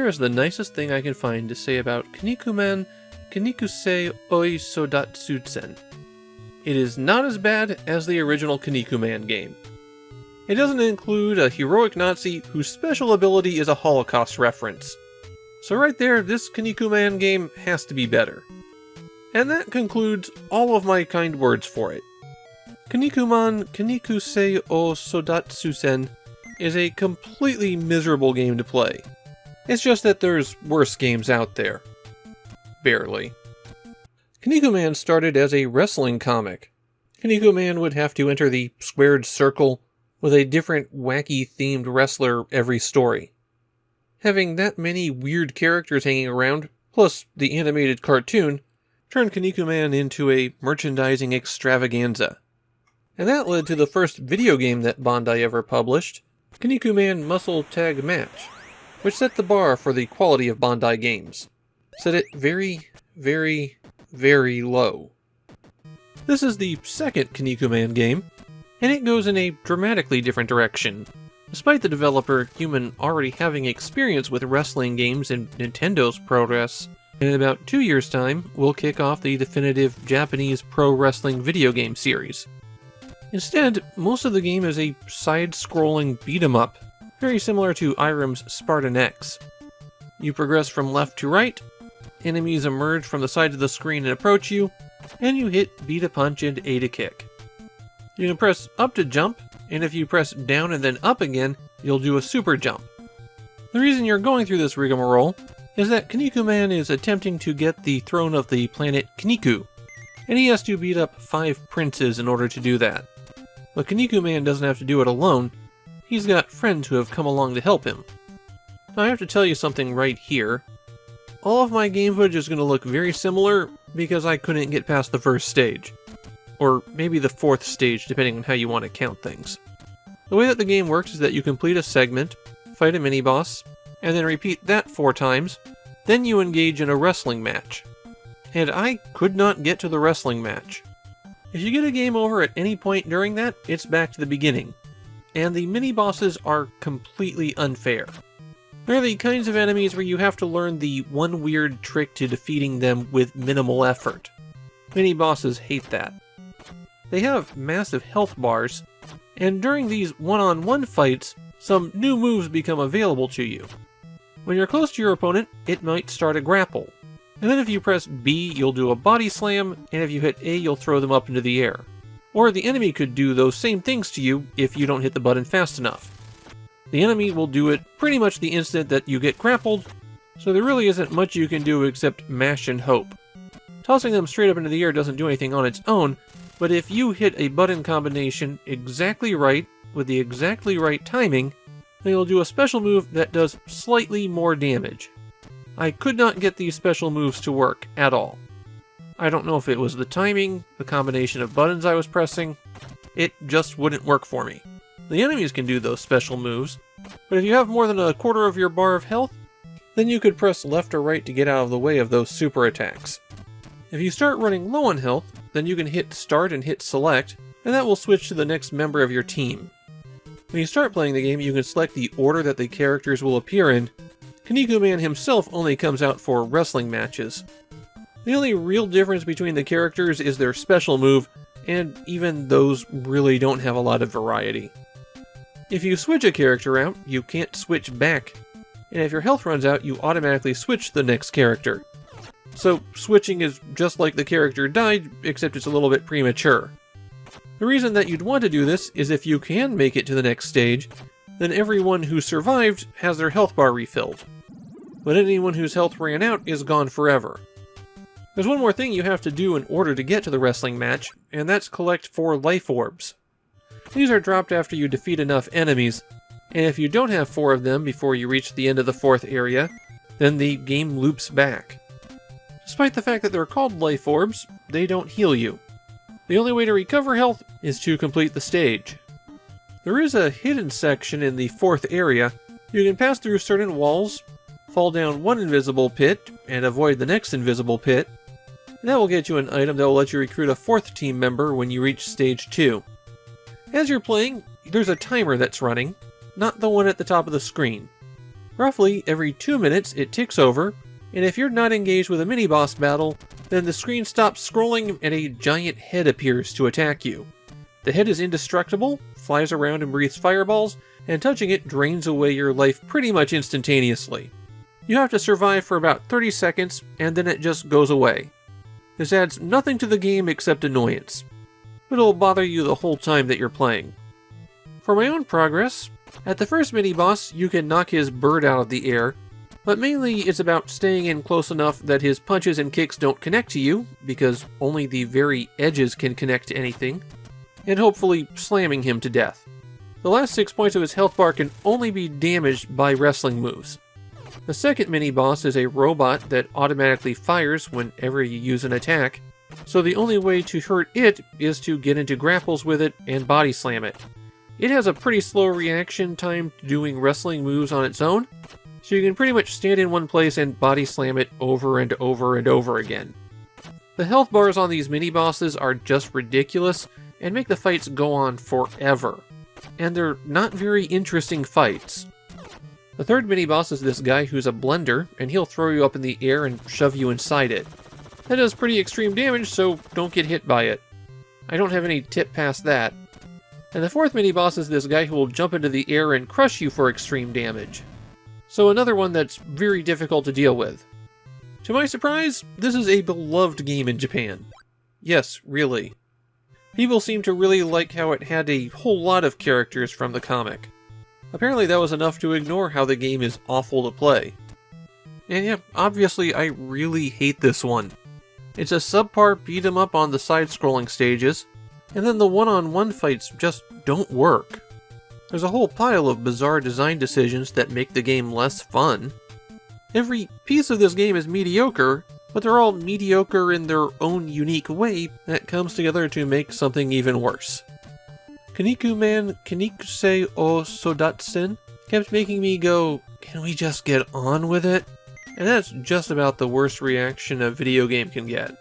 here is the nicest thing I can find to say about Kinnikuman, Kinnikusei Oui Soudatsusen. It is not as bad as the original Kinnikuman game. It doesn't include a heroic Nazi whose special ability is a Holocaust reference. So right there, this Kinnikuman game has to be better. And that concludes all of my kind words for it. Kinnikuman, Kinnikusei Oui Soudatsusen is a completely miserable game to play. It's just that there's worse games out there. Barely. Kinnikuman started as a wrestling comic. Kinnikuman would have to enter the squared circle with a different wacky themed wrestler every story. Having that many weird characters hanging around, plus the animated cartoon, turned Kinnikuman into a merchandising extravaganza. And that led to the first video game that Bandai ever published, Kinnikuman Muscle Tag Match, which set the bar for the quality of Bandai games. Set it very, very, very low. This is the second Kinnikuman game, and it goes in a dramatically different direction. Despite the developer Human already having experience with wrestling games and Nintendo's progress, in about 2 years' time, we'll kick off the definitive Japanese pro wrestling video game series. Instead, most of the game is a side-scrolling beat-em-up, very similar to Irem's Spartan X. You progress from left to right, enemies emerge from the side of the screen and approach you, and you hit B to punch and A to kick. You can press up to jump, and if you press down and then up again, you'll do a super jump. The reason you're going through this rigmarole is that Kinnikuman is attempting to get the throne of the planet Kinniku, and he has to beat up 5 princes in order to do that. But Kinnikuman doesn't have to do it alone, he's got friends who have come along to help him. Now I have to tell you something right here. All of my game footage is going to look very similar because I couldn't get past the first stage. Or maybe the 4th stage, depending on how you want to count things. The way that the game works is that you complete a segment, fight a mini-boss, and then repeat that 4 times, then you engage in a wrestling match. And I could not get to the wrestling match. If you get a game over at any point during that, it's back to the beginning. And the mini-bosses are completely unfair. They're the kinds of enemies where you have to learn the one weird trick to defeating them with minimal effort. Mini-bosses hate that. They have massive health bars, and during these one-on-one fights, some new moves become available to you. When you're close to your opponent, it might start a grapple. And then if you press B, you'll do a body slam, and if you hit A, you'll throw them up into the air. Or the enemy could do those same things to you if you don't hit the button fast enough. The enemy will do it pretty much the instant that you get grappled, so there really isn't much you can do except mash and hope. Tossing them straight up into the air doesn't do anything on its own, but if you hit a button combination exactly right, with the exactly right timing, then you'll do a special move that does slightly more damage. I could not get these special moves to work at all. I don't know if it was the timing, the combination of buttons I was pressing, it just wouldn't work for me. The enemies can do those special moves, but if you have more than a quarter of your bar of health, then you could press left or right to get out of the way of those super attacks. If you start running low on health, then you can hit start and hit select, and that will switch to the next member of your team. When you start playing the game, you can select the order that the characters will appear in. Kinnikuman himself only comes out for wrestling matches. The only real difference between the characters is their special move, and even those really don't have a lot of variety. If you switch a character out, you can't switch back, and if your health runs out, you automatically switch to the next character. So switching is just like the character died, except it's a little bit premature. The reason that you'd want to do this is if you can make it to the next stage, then everyone who survived has their health bar refilled. But anyone whose health ran out is gone forever. There's one more thing you have to do in order to get to the wrestling match, and that's collect 4 life orbs. These are dropped after you defeat enough enemies, and if you don't have 4 of them before you reach the end of the 4th area, then the game loops back. Despite the fact that they're called life orbs, they don't heal you. The only way to recover health is to complete the stage. There is a hidden section in the 4th area. You can pass through certain walls, fall down one invisible pit, and avoid the next invisible pit. And that will get you an item that will let you recruit a 4th team member when you reach stage 2. As you're playing, there's a timer that's running, not the one at the top of the screen. Roughly every 2 minutes it ticks over, and if you're not engaged with a mini-boss battle, then the screen stops scrolling and a giant head appears to attack you. The head is indestructible, flies around and breathes fireballs, and touching it drains away your life pretty much instantaneously. You have to survive for about 30 seconds, and then it just goes away. This adds nothing to the game except annoyance. It'll bother you the whole time that you're playing. For my own progress, at the first mini-boss you can knock his bird out of the air, but mainly it's about staying in close enough that his punches and kicks don't connect to you, because only the very edges can connect to anything, and hopefully slamming him to death. The last 6 points of his health bar can only be damaged by wrestling moves. The second mini-boss is a robot that automatically fires whenever you use an attack, so the only way to hurt it is to get into grapples with it and body slam it. It has a pretty slow reaction time to doing wrestling moves on its own, so you can pretty much stand in one place and body slam it over and over and over again. The health bars on these mini-bosses are just ridiculous and make the fights go on forever. And they're not very interesting fights. The third mini-boss is this guy who's a blender, and he'll throw you up in the air and shove you inside it. That does pretty extreme damage, so don't get hit by it. I don't have any tip past that. And the fourth mini-boss is this guy who will jump into the air and crush you for extreme damage. So another one that's very difficult to deal with. To my surprise, this is a beloved game in Japan. Yes, really. People seem to really like how it had a whole lot of characters from the comic. Apparently that was enough to ignore how the game is awful to play. And yeah, obviously I really hate this one. It's a subpar beat-em-up on the side-scrolling stages, and then the one-on-one fights just don't work. There's a whole pile of bizarre design decisions that make the game less fun. Every piece of this game is mediocre, but they're all mediocre in their own unique way that comes together to make something even worse. Kinnikuman Kinnikusei Oui Soudatsusen kept making me go, can we just get on with it? And that's just about the worst reaction a video game can get.